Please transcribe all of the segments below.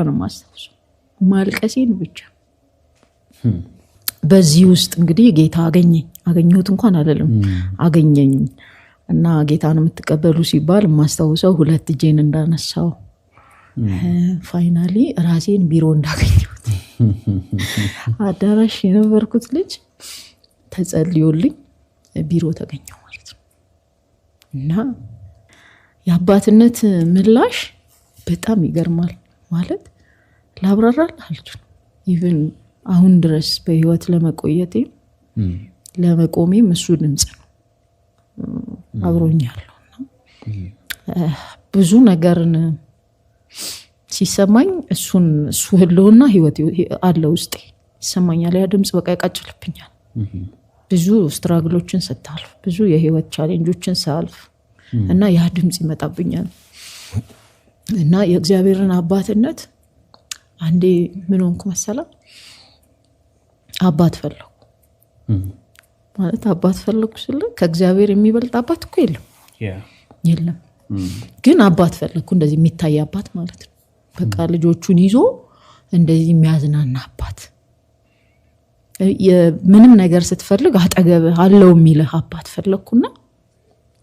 ነው ማስተውሰው ማልቀሴን ብቻ በዚህ ውስጥ እንግዲህ ጌታ አገኘሁት እንኳን አይደለም አገኘኝ እና ጌታን የምትቀበሉ ሲባል ማስተውሰው ሁለት እጄን እንዳነሳው ፋይናሊ ራሴን ቢሮ እንዳገኘሁት አዳራሽ የነበርኩት ልጅ ተጸልዮልኝ ቢሮ ተገኘው ማለት ነው እና የአባትነት ምላሽ በጣም ይገርማል ማለት ላብራራል አልችልም ኢቭን አሁን ድረስ በህይወት ለመቆየቴ ለመቆሜም እሱ ድምጽ ነው አብሮኛለሁ ብዙ ነገርን ሲሰማኝ እሱ ህልውና ህይወት አለ ውስጤ ይሰማኛል ያ ድምጽ በቃ ያቃጭልብኛል ብዙ ስትራግሎችን ስታልፍ ብዙ የህይወት ቻሌንጆችን ሳልፍ እና ያ ድምጽ ይመጣብኛል እና የእግዚአብሔርን አባትነት አንዴ ምን ሆንኩ መሰላ አባት ፈለኩ ማለት አባት ፈለኩ ስለ ከእግዚአብሔር የሚበልጥ አባት እኮ የለም ግን አባት ፈለኩ እንደዚህ የሚታይ አባት ማለት ነው በቃ ልጆቹን ይዞ እንደዚህ የሚያዝናና አባት ምንም ነገር ስትፈልግ አጠገብ አለው የሚልህ አባት ፈለኩና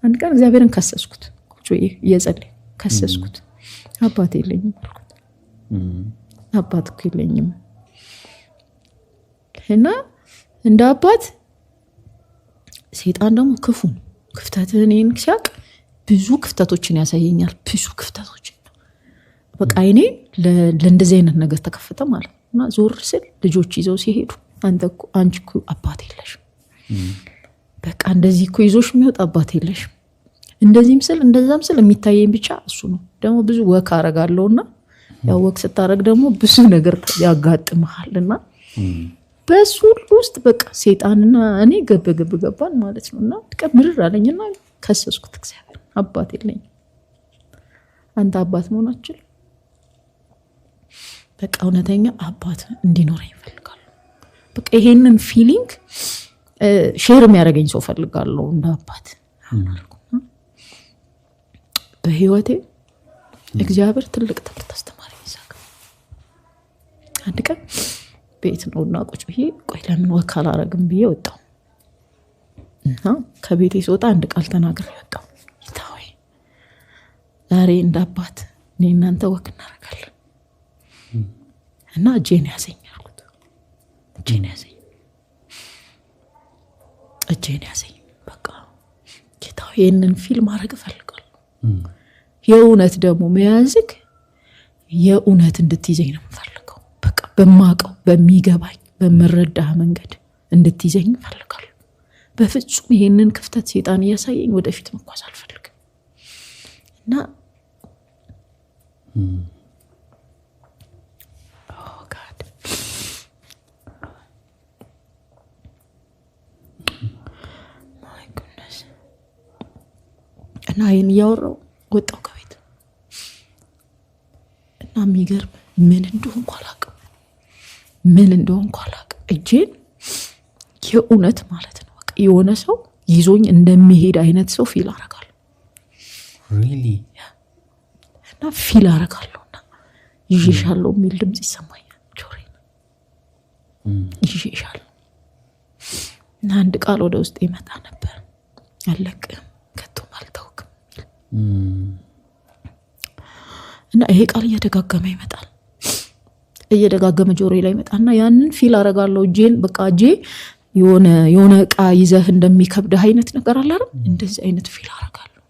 አንድ ቀን እግዚአብሔርን ከሰስኩት ቁጭ እየጸለይ ከሰስኩት አባት የለኝም አልኩት አባት እኮ የለኝም እና እንደ አባት ሰይጣን ደግሞ ክፍተትህን ሲያቅ ብዙ ክፍተቶችን ያሳየኛል ብዙ ክፍተቶችን በቃ እኔ ለእንደዚህ አይነት ነገር ተከፈተ ማለት እና ዞር ስል ልጆች ይዘው ሲሄዱ አንቺ እኮ አባት የለሽ በቃ እንደዚህ እኮ ይዞሽ የሚወጣ አባት የለሽ እንደዚህም ስል እንደዛም ስል የሚታየኝ ብቻ እሱ ነው ደግሞ ብዙ ወክ አረጋለሁና ያው ወክ ስታረግ ደግሞ ብዙ ነገር ያጋጥምሃልና በሱ ውስጥ በቃ ሰይጣንና እኔ ገባን ማለት ነውና ተቀምር አለኝና ከሰስኩት እግዚአብሔር አባት የለኝ አንተ አባት መሆናችን በቃ እውነተኛ አባት እንዲኖረኝ ፈልጋለሁ በቃ ይሄንን ፊሊንግ ሼር የሚያደርገኝ ሰው ፈልጋለሁ እንደ አባት አልኩና በህይወቴ እግዚአብሔር ትልቅ ትምህርት አስተማሪ ይዛጋ አንድ ቀን ቤት ነውና ቁጭ ብዬ ቆይ ለምን ወካል አረግም ብዬ ወጣው እና ከቤቴ ስወጣ አንድ ቃል ተናግሬ ወጣው ይታወይ ዛሬ እንደ አባት እኔ እናንተ ወክ እናረጋለን እና እጄን ያዘኝ አልኩት እጄን ያዘኝ በቃ ጌታው ይሄንን ፊልም ማድረግ እፈልጋለሁ የእውነት ደግሞ መያዝክ የእውነት እንድትይዘኝ ነው የምፈልገው በቃ በማቀው በሚገባኝ በመረዳህ መንገድ እንድትይዘኝ እፈልጋለሁ በፍጹም ይሄንን ክፍተት ሰይጣን ያሳየኝ ወደፊት መጓዝ አልፈልግም እና እና ይሄን ያወራው ወጣው ከቤት እና የሚገርም ምን እንደሆንኩ አላውቅም እጄን የእውነት ማለት ነው በቃ የሆነ ሰው ይዞኝ እንደሚሄድ አይነት ሰው ፊል አረጋለሁ really እና ፊል አረጋለሁና ይዤሻለሁ የሚል ድምጽ ይሰማኛል ጆሮዬ ይዤሻለሁ እና አንድ ቃል ወደ ውስጥ ይመጣ ነበር አለቅም ከቶም አልተውክም እና ይሄ ቃል እየደጋገመ ይመጣል እየደጋገመ ጆሮዬ ላይ ይመጣና ያንን ፊል አረጋለሁ እጄን በቃ እጄ የሆነ ዕቃ ይዘህ እንደሚከብድ አይነት ነገር አለ አይደል እንደዚህ አይነት ፊል አረጋለሁ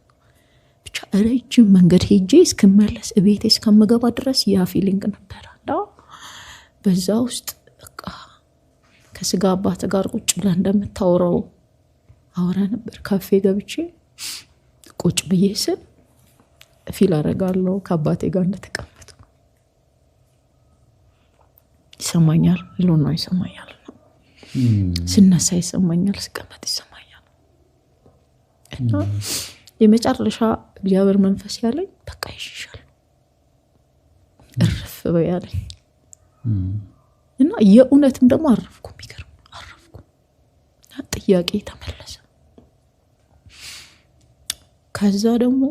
ብቻ ረጅም መንገድ ሄጄ እስከመለስ ቤቴ እስከምገባ ድረስ ያ ፊሊንግ ነበር በዛ ውስጥ በቃ ከስጋ አባት ጋር ቁጭ ብለን እንደምታወራው አወራ ነበር ካፌ ገብቼ ቁጭ ብዬ ስል ፊል አረጋለሁ ከአባቴ ጋር እንደተቀመጥኩ ይሰማኛል ሎና ይሰማኛል ስነሳ ይሰማኛል ስቀመጥ ይሰማኛል እና የመጨረሻ እግዚአብሔር መንፈስ ያለኝ በቃ ይሽሻል እርፍ በያለኝ እና የእውነትም ደግሞ አረፍኩ ጥያቄ ተመለሰ ከዛ ደግሞ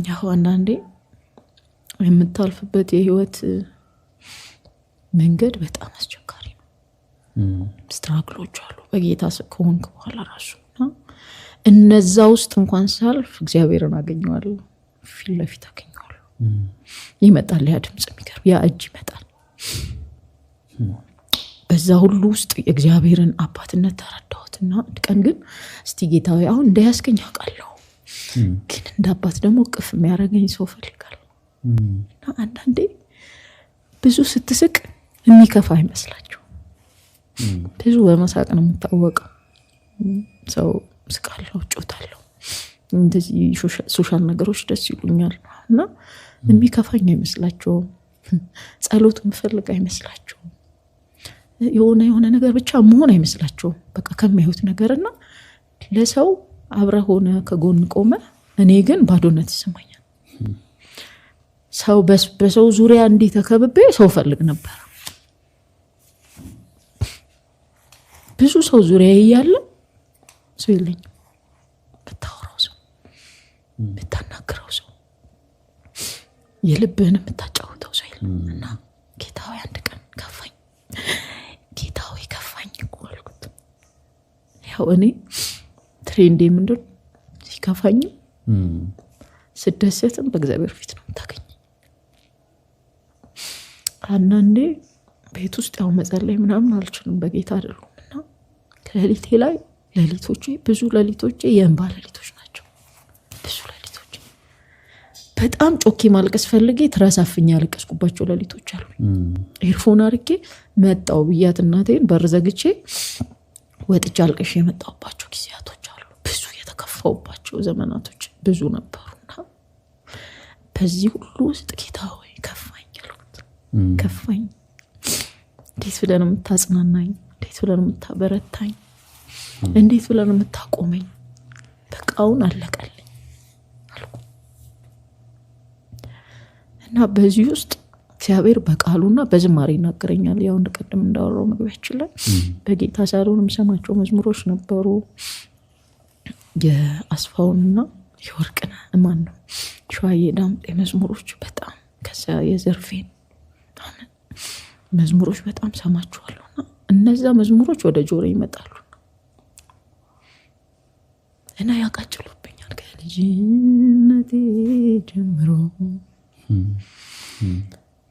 ያው አንዳንዴ የምታልፍበት የህይወት መንገድ በጣም አስቸጋሪ ነው ስትራግሎች አሉ በጌታ ከሆንክ በኋላ ራሱ እነዛ ውስጥ እንኳን ሳልፍ እግዚአብሔርን አገኘዋለሁ ፊት ለፊት አገኘዋለሁ ይመጣል ያ ድምጽ የሚገርም ያ እጅ ይመጣል በዛ ሁሉ ውስጥ እግዚአብሔርን አባትነት ተረዳሁትና ቀን ግን እስቲ ጌታዬ አሁን እንደያስከኝ አውቃለሁ ግን እንደ አባት ደግሞ ቅፍ የሚያረጋኝ ሰው ፈልጋለሁ እና አንዳንዴ ብዙ ስትስቅ የሚከፋ አይመስላችሁ ብዙ በመሳቅ ነው የምታወቀው ሰው ስቃለው ጮታለው እንደዚህ ሶሻል ነገሮች ደስ ይሉኛል እና የሚከፋኝ አይመስላችሁ ጸሎት ምፈልግ አይመስላችሁ የሆነ ነገር ብቻ መሆን አይመስላችሁ በቃ ከሚያዩት ነገርና ለሰው አብረ ሆነ ከጎን ቆመ እኔ ግን ባዶነት ይሰማኛል ሰው በሰው ዙሪያ እንዲ ተከብቤ ሰው ፈልግ ነበር ብዙ ሰው ዙሪያ ያያለ ሰው ይለኝ በታወራው ሰው በታናገረው ሰው የልብህን የምታጫውተው ሰው ይልና ጌታዬ አንድ ቀን ከፋኝ ጌታዬ ከፋኝ ቆልኩት ያው እኔ ትሬንዴ ምንድን ሲከፋኝ ስደሰትም በእግዚአብሔር ፊት ነው ታገኝ አንዳንዴ ቤት ውስጥ ያው መጸለይ ምናምን አልችልም በጌታ አይደሉምና ከሌሊቴ ላይ ሌሊቶቼ ብዙ ሌሊቶቼ የእንባ ሌሊቶች ናቸው ብዙ ሌሊቶቼ በጣም ጮኬ ማልቀስ ፈልጌ ተራሳፍኛ ያለቀስኩባቸው ሌሊቶች አሉ ኤርፎን አርቄ መጣው ብያት እናቴን በርዘግቼ ወጥቼ አልቀሽ የመጣውባቸው ጊዜያቶች አሉ ብዙ የተከፋውባቸው ዘመናቶች ብዙ ነበሩና በዚህ ሁሉ ውስጥ ጌታዬ ከፋኝ አልኩት ከፋኝ እንዴት ብለህ ነው የምታጽናናኝ እንዴት ብለህ ነው የምታበረታኝ እንዴት ብለህ ነው የምታቆመኝ በቃውን አለቀልኝ አልኩ እና በዚህ ውስጥ እግዚአብሔር በቃሉና በዝማሬ ይናገረኛል ያው እንደቀደም እንዳወራው መግቢያችን ላይ በጌታ ሳይሆንም ሰማቸው መዝሙሮች ነበሩ የአስፋውንና የወርቅና ማን ነው ሸዋዬ ዳምጤ መዝሙሮች በጣም ከዛ የዘርፌን መዝሙሮች በጣም ሰማቸዋለሁና እነዛ መዝሙሮች ወደ ጆሮ ይመጣሉ እና ያቃጭሉብኛል ከልጅነቴ ጀምሮ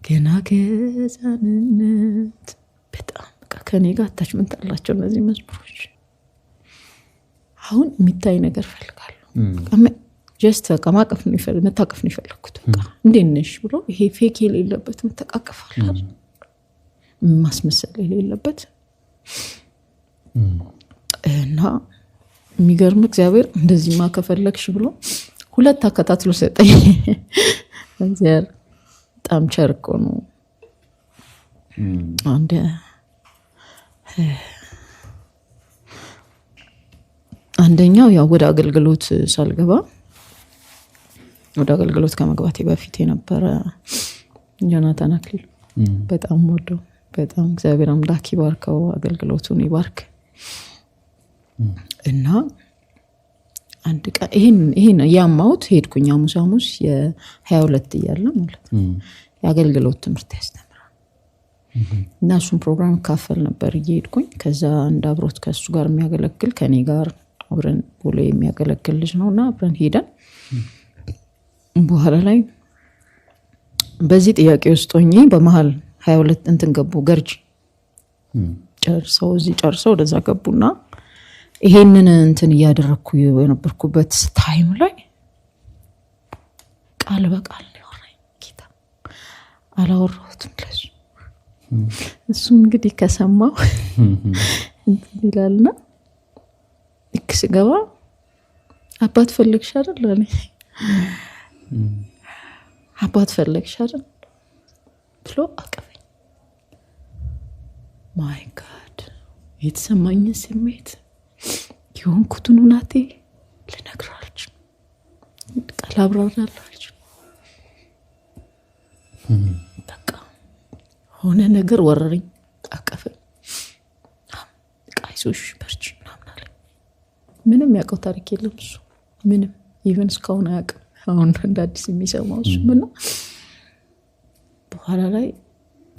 ገና ከዛንነት በጣም ከኔ ጋር አታችመንት አላቸው እነዚህ መዝሙሮች አሁን የሚታይ ነገር ፈልጋለሁ ጀስት ከማቀፍ ነው መታቀፍ ነው የፈለኩት በቃ እንዴነሽ ብሎ ይሄ ፌክ የሌለበት መተቃቀፋል ማስመሰል የሌለበት እና የሚገርም እግዚአብሔር እንደዚህ ማከፈለክሽ ብሎ ሁለት አከታትሎ ሰጠኝ እግዚአብሔር በጣም ቸርኮ ነው አንደኛው ያው ወደ አገልግሎት ሳልገባ ወደ አገልግሎት ከመግባቴ በፊት የነበረ ጆናታን አክሊል በጣም ወዶ በጣም እግዚአብሔር አምላክ ይባርከው አገልግሎቱን ይባርክ እና አንድ ቀን ይሄን ያማውት ሄድኩኝ ሐሙስ የ22 ይያለ ማለት ያገልግሎት ትምህርት ያስተምራል እና እሱን ፕሮግራም ካፈል ነበር እየሄድኩኝ ከዛ አንድ አብሮት ከሱ ጋር የሚያገለግል ከኔ ጋር አብረን ቦሌ የሚያገለግል ልጅ ነውና አብረን ሄደን በኋላ ላይ በዚህ ጥያቄ ውስጥ ሆኜ በመሃል 22 እንትን ገቡ ገርጂ ጨርሰው ወደዛ ገቡና ይሄንን እንትን ያደረኩ የነበርኩበት ታይም ላይ ቃል በቃል ነው ጌታ አላወራሁትም ለሱ እሱ እንግዲህ ከሰማው ይላልና ስገባ አባት ፈልግሽ አይደል አለ አባት ፈልግሽ አይደል ብሎ አቀፈኝ ማይ ጋድ የተሰማኝ ስሜት የሆንኩትን ናቴ ልነግራችሁ ቃል አብራራላችሁ በቃ ሆነ ነገር ወረረኝ አቀፈኝ ቃይሶሽ በርቺ ምንም ያውቀው ታሪክ የለም እሱ ምንም ኢቨን እስካሁን አያውቅም አሁን እንደ አዲስ የሚሰማው እሱ ምነው በኋላ ላይ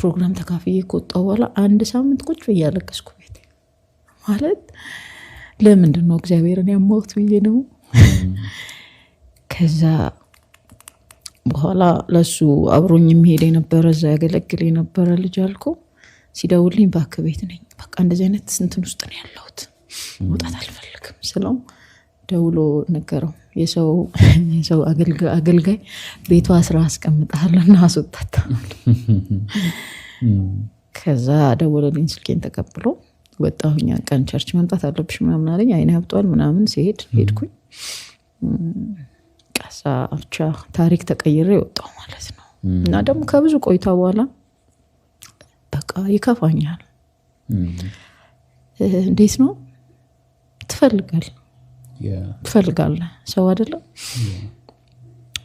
ፕሮግራም ተካፍዬ ከወጣሁ በኋላ አንድ ሳምንት ቁጭ እያለቀስኩ ቤት ማለት ለምንድነው እግዚአብሔርን ያመውት ብዬ ነው ከዛ በኋላ ለሱ አብሮኝ የሚሄድ የነበረ እዛ ያገለግል የነበረ ልጅ አልኩ ሲደውልኝ ባክ ቤት ነኝ በቃ እንደዚህ አይነት ስንትን ውስጥ ነው ያለሁት መውጣት አልፈልግም ስለው ደውሎ ነገረው የሰው አገልጋይ ቤቷ ስራ አስቀምጣለና አስወጣታ ከዛ ደውሎልኝ ስልኬን ተቀብሎ ወጣሁኝ ቀን ቸርች መምጣት አለብሽ ምናምን አለኝ አይኔ ያብጧል ምናምን ሄድኩኝ ቀሳ አቻ ታሪክ ተቀይሬ ወጣሁ ማለት ነው እና ደግሞ ከብዙ ቆይታ በኋላ በቃ ይከፋኛል እንዴት ነው ትፈልጋለህ ሰው አይደለም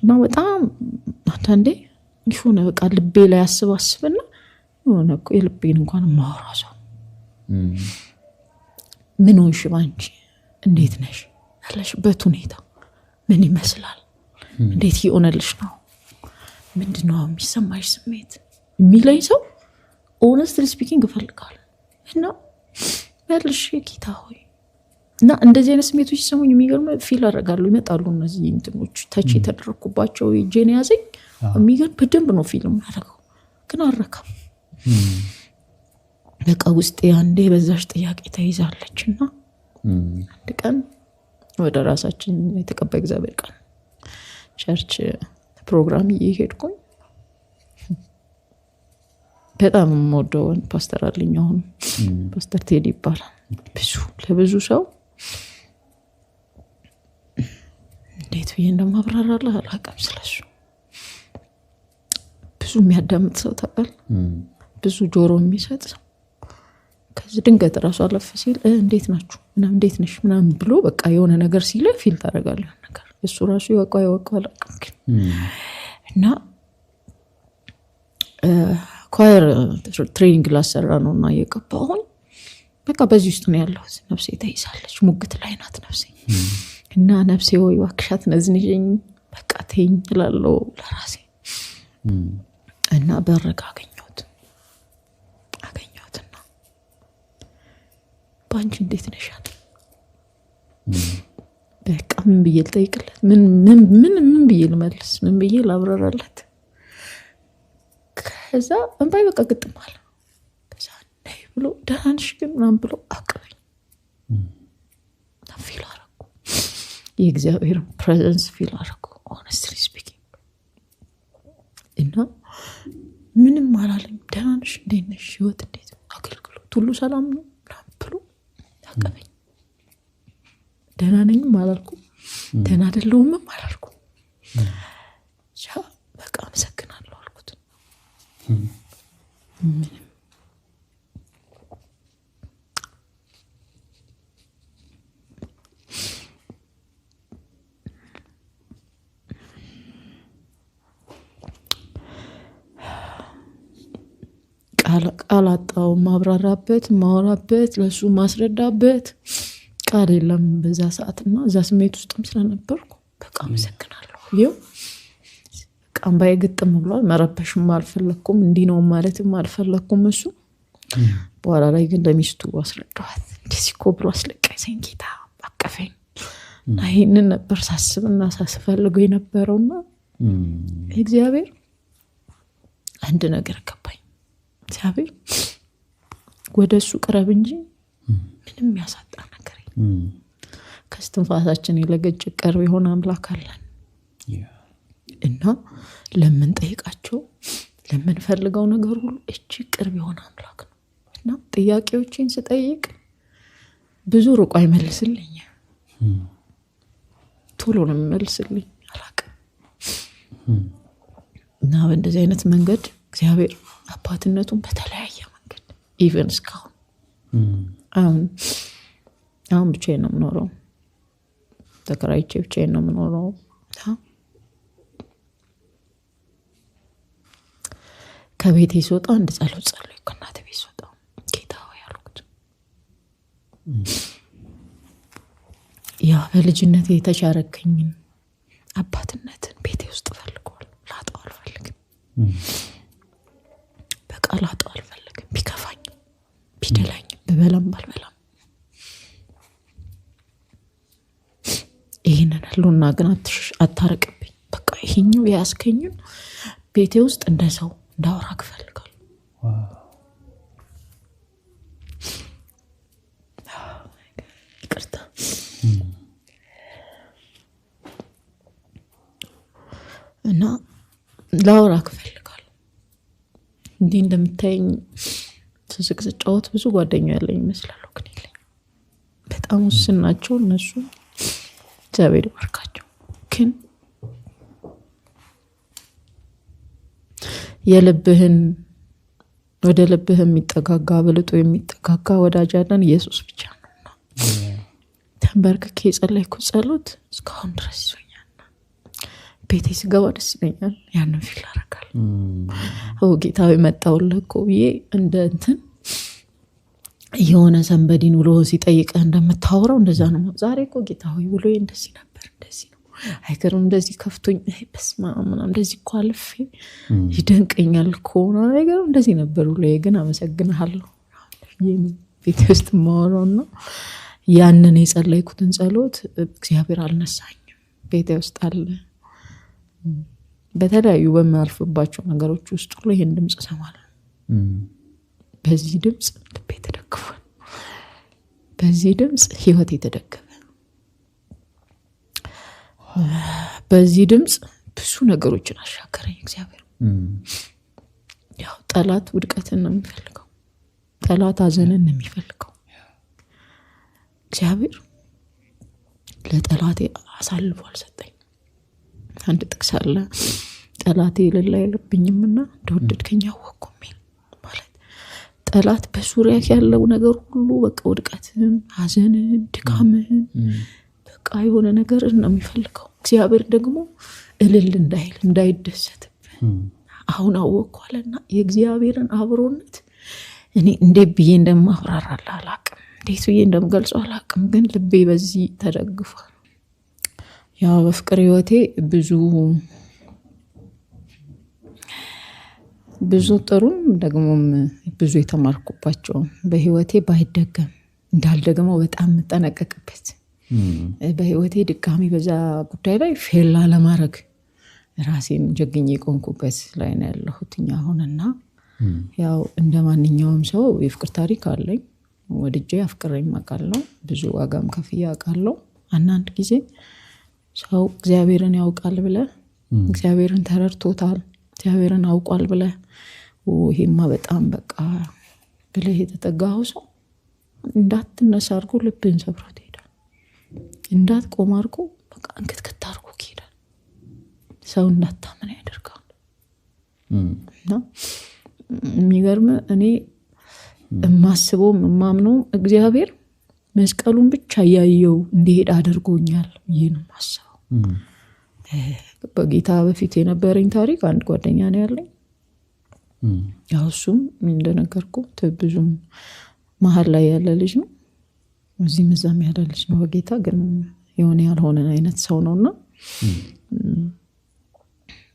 እና በጣም አንተ ይሁን በቃ ልቤ ላይ አስባስብና የሆነ እኮ የልቤን እንኳን ማወራው ምን ሆንሽ ባንቺ እንዴት ነሽ ያለሽበት ሁኔታ ምን ይመስላል እንዴት ይሆነልሽ ነው ምንድነው የሚሰማሽ ስሜት የሚለኝ ሰው honestly speaking እፈልጋለሁ እና ያለሽ ጌታ ሆይ እና እንደዚህ አይነት ስሜቶች ሲሰሙኝ የሚገርም ፊል አደርጋለሁ ይመጣሉ እነዚህ እንትኖች ታች የተደረኩባቸው ጄን ያዘኝ የሚገርም በደንብ ነው ፊልም ያደርገው ግን አረካም በቃ ውስጥ አንዴ በዛሽ ጥያቄ ተይዛለችና አንድ ቀን ወደ ራሳችን የተቀበለ እግዚአብሔር ቃል ቸርች ፕሮግራም እየሄድኩኝ በጣም ሞዶን ፓስተር አለኛው ፓስተር ቴዲ ይባላል ለብዙ ሰው እንዴት ብዬ እንደማብራራለሁ አላውቅም ስለሱ ብዙ የሚያዳምጥ ሰው ታውቃለህ ብዙ ጆሮ የሚሰጥ ሰው ከዚህ ድንገት ራሱ አለፈ ሲል እንዴት ናችሁ እና እንዴት ነሽ ምናምን ብሎ በቃ የሆነ ነገር ሲለ ፊል ታደርጋለህ ነገር እሱ ራሱ ይወቀው አላውቅም እና ኳየር ትሬኒንግ ላሰራ ነውና የቀባሁኝ በቃ በዚህ ውስጥ ነው ያለው ነፍሴ ተይዛለች ሙግት ላይ ናት ነፍሴ እና ነፍሴ ወይ ዋክሻት ነዝንኝ በቃ ተይኝ እላለሁ ለራሴ እና በረጋ አገኘሁትና ባንቺ እንዴት ነሽ በቃ ምን ብዬ ልጠይቅለት ምን ብዬ ልመልስ ምን ብዬ ላብራራለት ከዛ እንባይ በቃ ግጥም አለ ከዛ ነይ ብሎ ዳንሽ ግን ምናምን ብሎ አቀበኝ ፊል አደረኩ የእግዚአብሔር ፕሬዘንስ ፊል አደረኩ honestly speaking እና ምንም አላለኝ ዳንሽ እንዴት ነሽ ህይወት እንዴት አገልግሎት ሁሉ ሰላም ነው ምናምን ብሎ አቀበኝ ደህና ነኝም አላልኩም ደህና አይደለሁም አላልኩም በቃ አመሰግናለሁ አልኩት ቃላጣው ማብራራበት ማወራበት ለሱ ማስረዳበት ቃል የለም በዛ ሰዓትና እዛ ስሜት ውስጥም ስለነበርኩ በቃ አመሰግናለሁ ይው ቃምባይ ግጥም ብሏል መረበሽም አልፈለኩም እንዲ ነው ማለትም አልፈለኩም እሱ በኋላ ላይ ግን ለሚስቱ አስረዳዋት እንደዚህ ኮብሮ አስለቀሰኝ ጌታ አቀፈኝ አይንን ነበር ሳስብና ሳስፈልገው የነበረውና እግዚአብሔር አንድ ነገር ገባኝ እግዚአብሔር ወደሱ ቅረብ እንጂ ምንም ያሳጣ ነገር ከስትንፋሳችን የለገጭ ቅርብ የሆነ አምላክ አለን እና ለምን ጠይቃቸው ለምን ፈልገው ነገር ሁሉ እጅግ ቅርብ የሆነ አምላክ ነው እና ጥያቄዎችን ስጠይቅ ብዙ ሩቅ አይመልስልኝ ቶሎ ነው የሚመልስልኝ አላውቅም እና በእንደዚህ አይነት መንገድ እግዚአብሔር አባትነቱን በተለያየ መንገድ ኢቨን እስካሁን አሁን ብቻዬን ነው የምኖረው ተከራይቼ ብቻዬን ነው የምኖረው ከቤቴ ስወጣ አንድ ጸሎት ጸልይ ከእናቴ ቤት ስወጣ ጌታ ሆይ አልኩት ያ በልጅነቴ የተቻረከኝ አባትነትን ቤቴ ውስጥ ፈልጓል ላጣው አልፈልግም በቃ ላጣው አልፈልግም ቢከፋኝ ቢደላኝ በበላም ባልበላም ይሄንን ሁሉና ግን አታረቅብኝ በቃ ይሄኛው ያስከኝን ቤቴ ውስጥ እንደሰው እንዳወራክ ፈልጋለሁ ይቅርታ እና ላወራክ ፈልጋለሁ እንዲህ እንደምታየኝ ስስቅስጫወት ብዙ ጓደኛ ያለኝ ይመስላል ግን የለኝም በጣም ውስን ናቸው እነሱ እግዚአብሔር ይባርካቸው ግን የልብህን ወደ ልብህ የሚጠጋጋ በልጦ የሚጠጋጋ ወዳጅ ያለን ኢየሱስ ብቻ ነው ተንበርክኬ ጸለይኩ ጸሎት እስካሁን ድረስ ይዞኛል ቤቴ ስገባ ደስ ይለኛል ያንን ፊል አደርጋለሁ ጌታዬ መጣውልህ እኮ ብዬ እንደ እንትን የሆነ ሰንበዲን ብሎ ሲጠይቅህ እንደምታወራው እንደዛ ነው ዛሬ እኮ ጌታዬ ብሎ እንደዚህ ነበር እንደዚህ ነው አይገርም እንደዚህ ከፍቶኝ በስማ ምናምን እንደዚህ እኮ አልፌ ይደንቀኛል እኮ አይገርም እንደዚህ ነበር ብሎ ግን አመሰግናለሁ ቤቴ ውስጥ ማወራውና ያንን የጸለይኩትን ጸሎት እግዚአብሔር አልነሳኝም ቤቴ ውስጥ አለ በተለያዩ በማልፍባቸው ነገሮች ውስጥ ሁሉ ይሄን ድምጽ ሰማለሁ በዚህ ድምጽ ልቤ ተደግፏል በዚህ ድምጽ ህይወቴ ተደገፈ በዚህ ድምጽ ብዙ ነገሮችን አሻገረኝ እግዚአብሔር ያው ጠላት ውድቀትን ነው የሚፈልገው ጠላት አዘንን ነው የሚፈልገው እግዚአብሔር ለጠላቴ አሳልፎ አልሰጠኝ አንድ ጥቅስ አለ ጠላቴ ለላ ይልብኝምና እንደወደድከኝ አወቅኩኝ ማለት ጠላት በሱሪያ ያለው ነገር ሁሉ በቃ ውድቀትን ሐዘንን ድካምን በቃ የሆነ ነገር ነው የሚፈልገው እግዚአብሔር ደግሞ እልል እንዳይደሰት አሁን አወቅኳለና የእግዚአብሔርን አብሮነት እኔ እንዴት ብዬ እንደማፍራራላ አላቅም እንዴት ብዬ እንደምገልጸው አላቅም ግን ልቤ በዚህ ተደግፏል ያው በፍቅር ህይወቴ ብዙ ጥሩም ደግሞም ብዙ የተማርኩባቸው በህይወቴ ባይደገም እንዳልደገመው በጣም ተጠነቀቅበት በህይወቴ ድጋሚ በዛ ጉዳይ ላይ ፌል ለማድረግ ራሴን ጀግኜ ቆንኩበት ላይ ነው ያለሁትኛ አሁንና ያው እንደማንኛውም ሰው የፍቅር ታሪክ አለኝ ወድጄ አፍቅሬም አውቃለሁ ብዙ ዋጋም ከፍዬ አውቃለሁ አንዳንድ ጊዜ ሰው እግዚአብሔርን ያውቃል ብለ እግዚአብሔርን ተረድቶታል እግዚአብሔርን አውቋል ብለ ይሄማ በጣም በቃ ብለ የተጠጋው ሰው እንዳትነሳ አድርጎ ልብን ሰብሮት ይሄዳል እንዳትቆም አድርጎ በቃ እንክትክት አድርጎ ይሄዳል ሰው እንዳታመን ያደርጋል እና የሚገርም እኔ ማስበው ማምነው እግዚአብሔር መስቀሉን ብቻ ያየው እንዲሄድ አድርጎኛል ይሄን ማስበው በጌታ በፊት የነበረኝ ታሪክ አንድ ጓደኛ ነው ያለኝ ያው እሱም እንደነገርኩ ብዙም መሃል ላይ ያለ ልጅ ነው እዚህ መዛም ያለ ልጅ ነው በጌታ ግን የሆነ ያልሆነ አይነት ሰው ነውና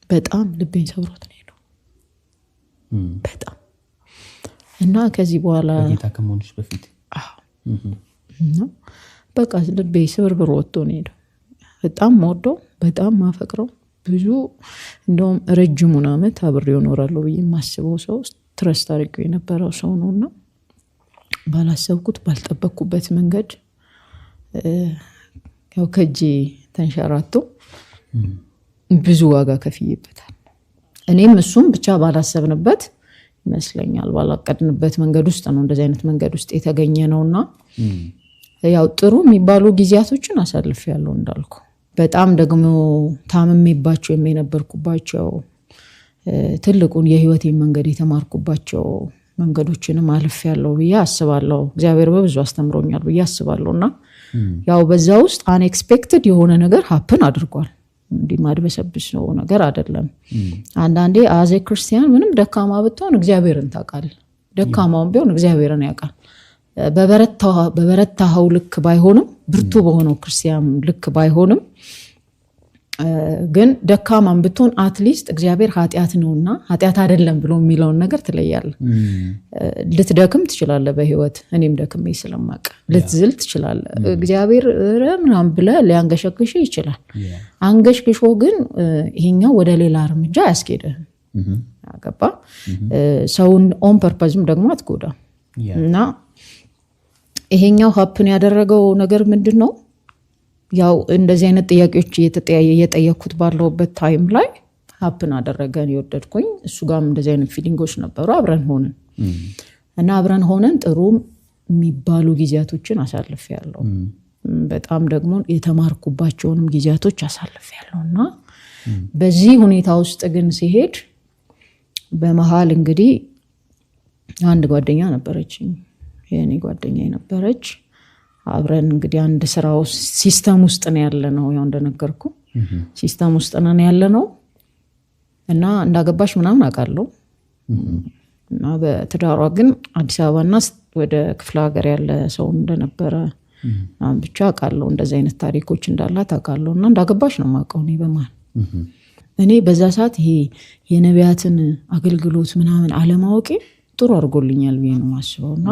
በጣም ልቤን ሰብሮት ነው ሄዶ በጣም እና ከዚህ በኋላ በጌታ ከመሆንሽ በፊት ነው በቃ ልቤ ስብርብር ወጥቶ ነው ሄዶ በጣም ወዶ በጣም ማፈቅረው ብዙ እንደውም ረጅሙን አመት አብሬው ኖራለሁ ብዬ ማስበው ሰው ትረስት አድርጌው የነበረው ሰው ነውና ባላሰብኩት ባልጠበቅኩበት መንገድ ያው ከጂ ተንሸራቶ ብዙ ዋጋ ከፍዬበታል እኔም እሱም ብቻ ባላሰብንበት ይመስለኛል ባላቀድንበት መንገድ ውስጥ ነው እንደዚህ አይነት መንገድ ውስጥ የተገኘ ነውና ያው ጥሩ የሚባሉ ጊዜያቶችን አሳልፌያለሁ እንዳልኩ በጣም ደግሞ ታምሜባቸው የነበርኩባቸው ትልቁን የህይወቴን መንገድ የተማርኩባቸው መንገዶችንም አልፌያለሁ ብዬ አስባለሁ እግዚአብሔር በብዙ አስተምሮኛል ብዬ አስባለሁና ያው በዛ ውስጥ አንኤክስፔክትድ የሆነ ነገር ሀፕን አድርጓል እንዲ ማድበሰብስ ነው ነገር አይደለም አንዳንዴ አዘ ክርስቲያን ምንም ደካማ ብትሆን እግዚአብሔርን ታውቃል ደካማውን ቢሆን እግዚአብሔርን ያውቃል በበረታው ልክ ባይሆንም ብርቱ በሆነው ክርስቲያን ልክ ባይሆንም ግን ደካማም ብትሆን አትሊስት እግዚአብሔር ኃጢአት ነውና ኃጢአት አይደለም ብሎ የሚለውን ነገር ትለያለህ ልትደክም ትችላለህ በህይወት እኔም ደክሜ ስለማቅ ልትዝል ትችላለህ እግዚአብሔር ምናምን ብለህ ሊያንገሸግሽ ይችላል አንገሽግሾ ግን ይሄኛው ወደ ሌላ እርምጃ ያስኬድህ አገባ ሰውን ኦን ፐርፐዝም ደግሞ አትጎዳ እና ይሄኛው ሀፕን ያደረገው ነገር ምንድነው ያው እንደዚህ አይነት ጥያቄዎች እየጠየቅኩት ባለውበት ታይም ላይ ሀፕን አደረገን ይወደድኩኝ እሱ ጋርም እንደዚህ አይነት ፊሊንጎች ነበሩ አብረን ሆነን እና አብረን ሆነን ጥሩ የሚባሉ ጊዜያቶችን አሳልፌያለሁ በጣም ደግሞ የተማርኩባቸውንም ጊዜያቶች አሳልፌያለሁና በዚህ ሁኔታ ውስጥ ግን ሲሄድ በመሃል እንግዲህ አንድ ጓደኛ ነበረችኝ የኔ ጓደኛ ነበረች አብረን እንግዲህ አንድ ስራው ሲስተም ውስጥ ነው ያለነው ያው እንደነገርኩ ሲስተም ውስጥ ነው ያለነው እና እንዳገባሽ ምናምን አውቃለሁ እና በትዳሯ ግን አዲስ አበባና ወደ ክፍለ ሀገር ያለ ሰው እንደነበረ ብቻ አውቃለሁ እንደዚህ አይነት ታሪኮች እንዳላት አውቃለሁና እንዳገባሽ ነው የማውቀው እኔ በማን እኔ በዛ ሰዓት ይሄ የነቢያትን አገልግሎት ምናምን አለማወቄ ጥሩ አድርጎልኛል ብዬ ነው የማስበውና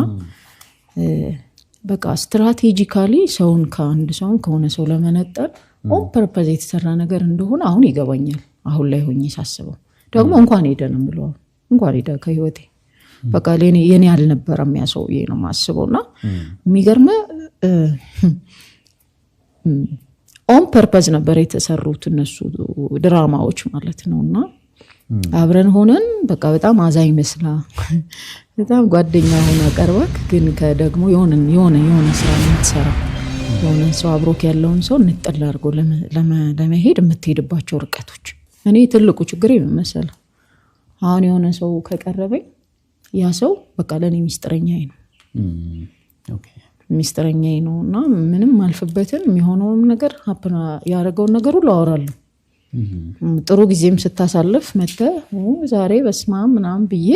በቃ ስትራቴጂካሊ ሰውን ከአንድ ሰውን ከሆነ ሰው ለመነጠል ኦን ፐርፐዝ የተሰራ ነገር እንደሆነ አሁን ይገባኛል አሁን ላይ ሆኜ ሳስበው ደግሞ እንኳን ሄደንም ብለው እንኳን ሄደ ከህይወቴ በቃ የኔ አልነበረም ያ ሰውዬ ነው የማስበውና የሚገርም ኦን ፐርፐዝ ነበር የተሰሩት እነሱ ድራማዎች ማለት ነውና አብረን ሆነን በቃ በጣም አዛኝ መስላ በጣም ጓደኛ ሆና ቀርባክ ግን ከደግሞ የሆነ ስራ የምትሰራ የሆነ ሰው አብሮክ ያለውን ሰው እንጥል አድርጎ ለመሄድ የምትሄድባቸው ርቀቶች እኔ ትልቁ ችግር ይመስላል አሁን የሆነ ሰው ከቀረበኝ ያ ሰው በቃ ለኔ ሚስጥረኛዬ ነው ኦኬ ሚስጥረኛዬ ነውና ምንም አልፈበትን የሚሆነው ነገር ሀፕና ያረጋው ነገር ሁሉ አወራለሁ ጥሩ ጊዜም ስታሳልፍ መተ ዛሬ በስማም ምናምን ብዬ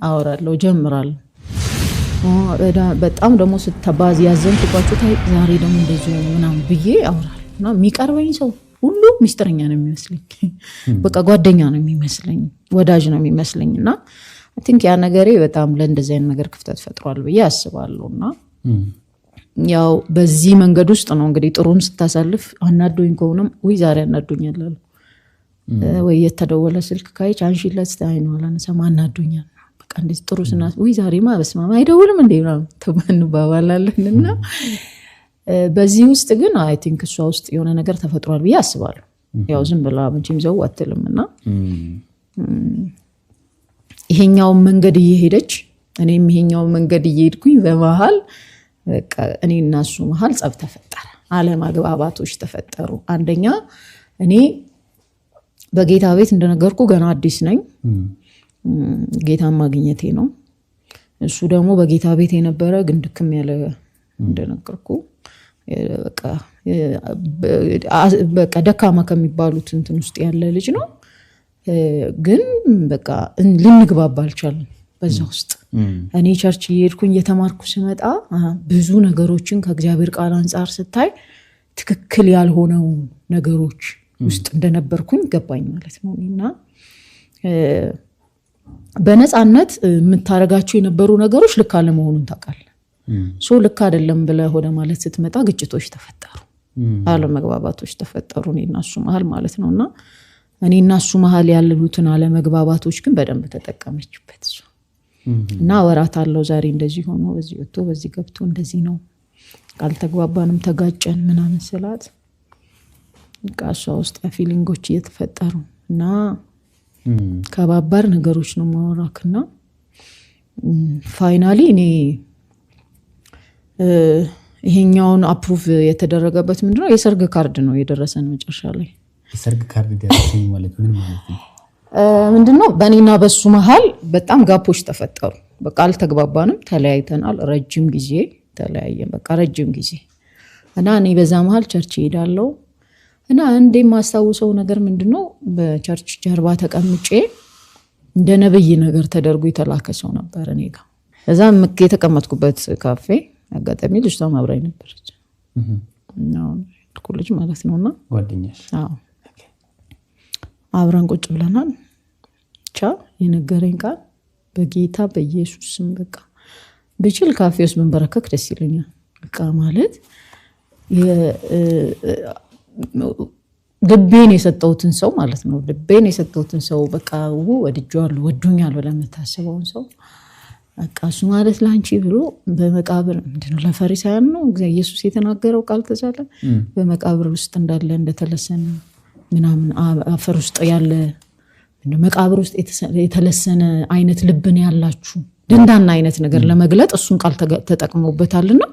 አወራለሁ ጀምራለሁ በጣም ደግሞ ስተባዝ ያዘንኩባችሁ ታይ ዛሬ ደግሞ እንደዚህ ምናምን ብዬ አወራለሁና የሚቀርበኝ ሰው ሁሉ ሚስጥረኛ ነው የሚመስለኝ በቃ ጓደኛ ነው የሚመስለኝ ወዳጅ ነው የሚመስለኝና አይ ቲንክ ያ ነገሬ በጣም ለእንደዚህ አይነት ነገር ክፍተት ፈጥሯል ብዬ አስባለሁና ያው በዚህ መንገድ ውስጥ ነው እንግዲህ ጥሩን ስታሳልፍ አናዶኝ ከሆነም ወይ ዛሬ አናዶኛል ወይ የተደወለ ስልክ ካይች አንሺለት ስታይ ነው አላነሳም አናዶኛል በቃ እንደዚህ ጥሩ ስናስ ወይ ዛሬማ በስማማ አይደውልም እንዴ ነው ተባንባባላለንና በዚህ ውስጥ ግን አይ ቲንክ እሷ ውስጥ የሆነ ነገር ተፈጥሯል ብዬ አስባለሁ ያው ዝም ብላ ምንጭም ዘው አትልምና ይሄኛው መንገድ እየሄደች እኔም ይሄኛው መንገድ እየሄድኩኝ በመሃል በቃ እኔና እሱ መሃል ጸብ ተፈጠረ አለማግባባቶች ተፈጠሩ አንደኛ እኔ በጌታ ቤት እንደነገርኩ ገና አዲስ ነኝ ጌታን ማግኘቴ ነው እሱ ደግሞ በጌታ ቤት የነበረ ግን ድክም ያለ እንደነገርኩ በቃ ደካማ ከሚባሉት እንትን ውስጥ ያለ ልጅ ነው ግን በቃ ልንግባባ አልቻለም በዛ ውስጥ እኔ ቸርች እየሄድኩኝ የተማርኩ ስመጣ ብዙ ነገሮችን ከእግዚአብሔር ቃል አንፃር ስታይ ትክክል ያልሆነው ነገሮች ውስጥ እንደነበርኩኝ ገባኝ ማለት ነው እና በነፃነት የምታረጋቸው የነበሩ ነገሮች ልክ አለመሆኑን ታውቃለህ ሶ ልክ አይደለም ብለህ ወደ ማለት ስትመጣ ግጭቶች ተፈጠሩ አለመግባባቶች ተፈጠሩ እኔና እሱ መሃል ማለት ነውና እኔና እሱ መሃል ያሉትን አለመግባባቶች ግን በደንብ ተጠቀመችበት እሱ እና ወራት አለው ዛሬ እንደዚህ ሆኖ በዚህ ወጥቶ በዚህ ገብቶ እንደዚህ ነው ካልተግባባንም ተጋጨን ምናምን ስላት ቃሷ ውስጥ ፊሊንጎች እየተፈጠሩ እና ከባባር ነገሮች ነው ማወራክና ፋይናሊ እኔ ይሄኛውን አፕሩቭ የተደረገበት ምንድነው የሰርግ ካርድ ነው የደረሰን መጨረሻ ላይ የሰርግ ካርድ ደረሰኝ ማለት ምን ማለት ነው ምንድነው በእኔና በሱ መሃል በጣም ጋፖች ተፈጠሩ በቃ አልተግባባንም ተለያይተናል ረጅም ጊዜ ተለያየን በቃ ረጅም ጊዜ እና እኔ በዛ መሃል ቸርች ሄዳለሁ እና አንዴ ማስተዋወሰው ነገር ምንድነው በቸርች ጀርባ ተቀምጬ እንደ ነብይ ነገር ተደርጎ የተላከ ሰው ነበር እኔ ጋር እዛም የተቀመጥኩበት ካፌ አጋጣሚ ልጅቷ አብራኝ ነበረች ነው ልጅ ማለት ነውና ጓደኛሽ አዎ አብረን ቁጭ ብለናል። ብቻ የነገረኝ ቃል በጌታ በኢየሱስ ስም በቃ ብችል ካፌ ውስጥ መንበረከክ ደስ ይለኛል። በቃ ማለት ልቤን የሰጠውትን ሰው ማለት ነው። ልቤን የሰጠውትን ሰው በቃ ወድጄዋለሁ ወዶኛል ብለህ የምታስበውን ሰው በቃ እሱ ማለት ላንቺ ብሎ በመቃብር ምንድነው ለፈሪሳውያን ነው ኢየሱስ የተናገረው ቃል ተዛለ በመቃብር ውስጥ እንዳለ እንደተለሰነ ምናምን አፈር ውስጥ ያለ መቃብር ውስጥ የተለሰነ አይነት ልብን ያላችሁ ደንዳና አይነት ነገር ለመግለጥ እሱን ቃል ተጠቅመውበታልና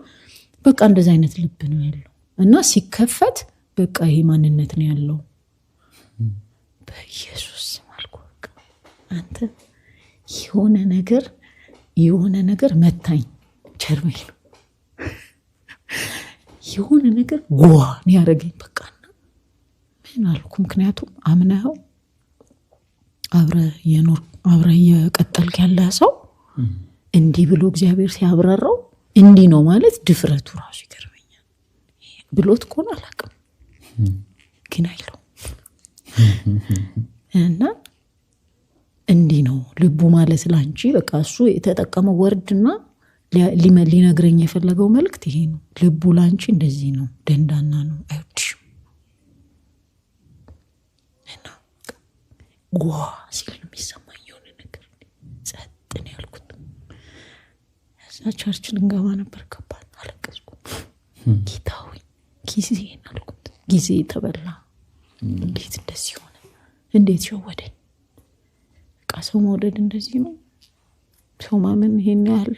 በቃ እንደዛ አይነት ልብ ነው ያለው እና ሲከፈት በቃ ይሄ ማንነት ነው ያለው በኢየሱስ ማልኩ አንተ የሆነ ነገር መታኝ ቸርመኝ ነው የሆነ ነገር ጓን ያረገኝ በቃ ምን አልኩ ምክንያቱም አምናው አብረ የቀጠልክ ያለ ሰው እንዲህ ብሎ እግዚአብሔር ሲያብራራው እንዲህ ነው ማለት ድፍረቱ ራሱ ይገርመኛል ብሎት ኮን አላቀም ግን አይለው እና እንዲህ ነው ልቡ ማለት ላንቺ በቃ እሱ የተጠቀመው ወርድና ሊነግረኝ የፈለገው መልእክት ይሄ ነው ልቡ ላንቺ እንደዚህ ነው ደንዳና ነው አይወድሽም እና ጓ ሲል የሚሰማኝ የሆነ ነገር ጸጥን ያልኩት እዛ ቸርች ልንገባ ነበር ከባድ አለቀስኩ ጌታ ሆይ ጊዜን አልኩት ጊዜ ተበላ እንዴት እንደዚህ ሆነ እንዴት ሸወደኝ ሰው መውደድ እንደዚህ ነው ሰው ማመን ይሄን ያህል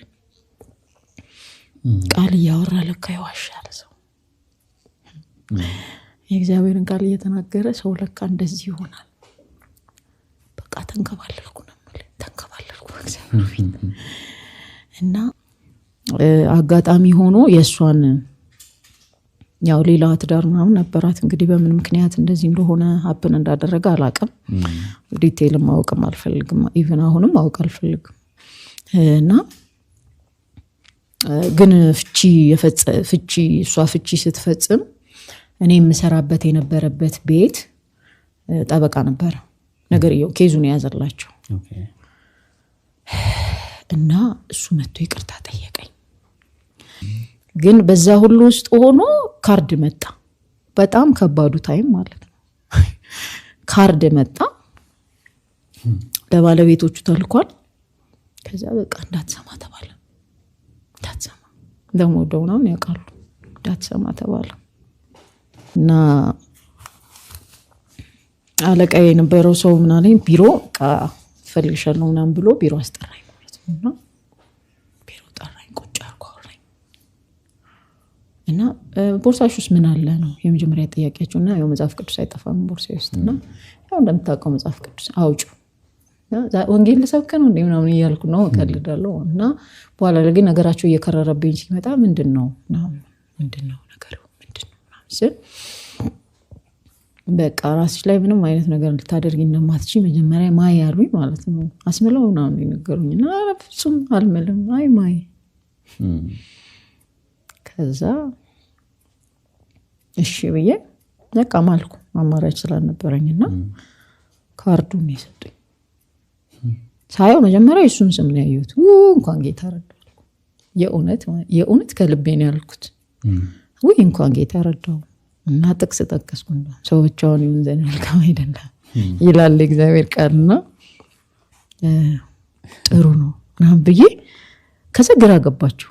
ቃል ያወራ ለካ ይዋሻል ሰው የእግዚአብሔርን ቃል እየተናገረ ሰው ለካ እንደዚህ ይሆናል በቃ ተንከባለልኩ እግዚአብሔር እና አጋጣሚ ሆኖ የሷን ያው ሌላ ትዳር ምናምን ነበራት እንግዲህ በምን ምክንያት እንደዚህ እንደሆነ ሀፕን እንዳደረገ አላቀም ዲቴይል ማወቅም አልፈልግም ኢቭን አሁንም ማወቅ አልፈልግም እና ግን ፍቺ ስትፈጽም እኔ የምሰራበት የነበረበት ቤት ጠበቃ ነበር ነገር ኬዙን ያዘላቸው እና እሱ መጥቶ ይቅርታ ጠየቀኝ ግን በዛ ሁሉ ውስጥ ሆኖ ካርድ መጣ በጣም ከባዱ ታይም ማለት ነው ካርድ መጣ ለባለቤቶቹ ተልኳል ከዛ በቃ እንዳትሰማ ተባለ እንዳትሰማ ደሞ ደውናው ያውቃሉ እንዳትሰማ ተባለ እና አለቃዬ የነበረው ሰው ምን አለኝ ቢሮ በቃ ፈልግሻለሁ ምናምን ብሎ ቢሮ አስጠራኝ ማለት ነው እና ቦርሳሽ ውስጥ ምን አለ ነው የመጀመሪያ ጥያቄያቸውና ያው መጽሐፍ ቅዱስ አይጠፋም ቦርሳዬ ውስጥና ያው እንደምታውቀው መጽሐፍ ቅዱስ አውጪ ወንጌል ልሰብክ ነው እንደምናምን ይያልኩ ነው ቀልዳለሁ እና በኋላ ላይ ነገራቸው እየከረረብኝ ሲመጣ ምንድነው ነገሩ ስል በቃ ራስሽ ላይ ምንም አይነት ነገር ልታደርጊ እንደማትቺ መጀመሪያ ማይ ያሉኝ ማለት ነው አስመለው ነው ነገሩኝና ፍጹም አልመለም ማይ ከዛ እሺ ብዬ በቃ ማልኩ አማራጭ ስላልነበረኝና ካርዱን ይሰጡኝ ሳይው መጀመሪያ እሱን ስም ነው ያዩት እንኳን ጌታ ረዳው የእውነት ከልቤ ነው ያልኩት እንኳን ጌታ ረዳው እና ጥቅስ ጠቀስኩ ሰዎቻውን ይንዘን መልካም አይደለም ይላል እግዚአብሔር ቃልና ጥሩ ነው ምናምን ብዬ ከዛ ግራ ገባችሁ